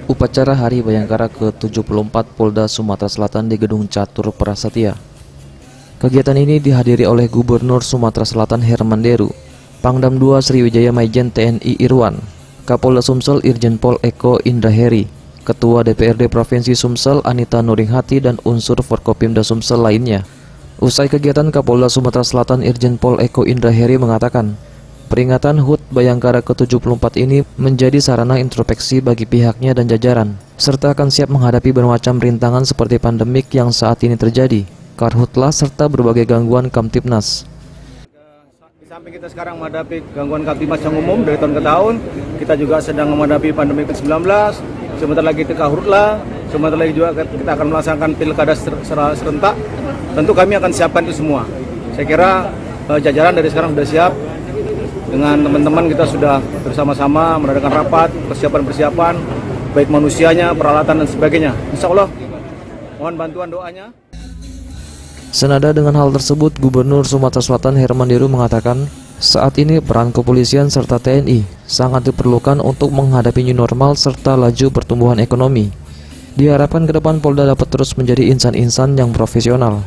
Upacara Hari Bayangkara ke-74 Polda Sumatera Selatan di Gedung Catur Prasetya. Kegiatan ini dihadiri oleh Gubernur Sumatera Selatan Herman Deru, Pangdam II Sriwijaya Maijen TNI Irwan, Kapolda Sumsel Irjen Pol Eko Indraheri, Ketua DPRD Provinsi Sumsel Anita Nuringhati dan unsur Forkopimda Sumsel lainnya. Usai kegiatan, Kapolda Sumatera Selatan Irjen Pol Eko Indraheri mengatakan, peringatan HUT Bayangkara ke-74 ini menjadi sarana introspeksi bagi pihaknya dan jajaran, serta akan siap menghadapi bermacam rintangan seperti pandemik yang saat ini terjadi, karhutlah serta berbagai gangguan Kamtibnas. Di samping kita sekarang menghadapi gangguan Kamtibnas yang umum dari tahun ke tahun, kita juga sedang menghadapi pandemi COVID-19, sebentar lagi kita karhutlah, sebentar lagi juga kita akan melaksanakan pilkada serentak. Tentu kami akan siapkan itu semua. Saya kira jajaran dari sekarang sudah siap. Dengan teman-teman kita sudah bersama-sama mengadakan rapat, persiapan-persiapan, baik manusianya, peralatan dan sebagainya. Insya Allah, mohon bantuan doanya. Senada dengan hal tersebut, Gubernur Sumatera Selatan Herman Deru mengatakan, saat ini peran kepolisian serta TNI sangat diperlukan untuk menghadapi new normal serta laju pertumbuhan ekonomi. Diharapkan ke depan Polda dapat terus menjadi insan-insan yang profesional.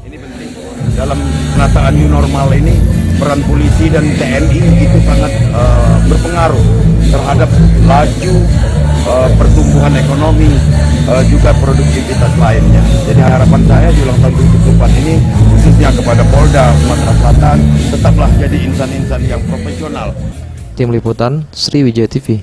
Ini penting dalam penataan new normal ini. Peran polisi dan TNI itu sangat berpengaruh terhadap laju pertumbuhan ekonomi, juga produktivitas lainnya. Jadi harapan saya di ulang tahun 74 ini khususnya kepada Polda Sumatera Selatan tetaplah jadi insan-insan yang profesional. Tim Liputan Sriwijaya TV.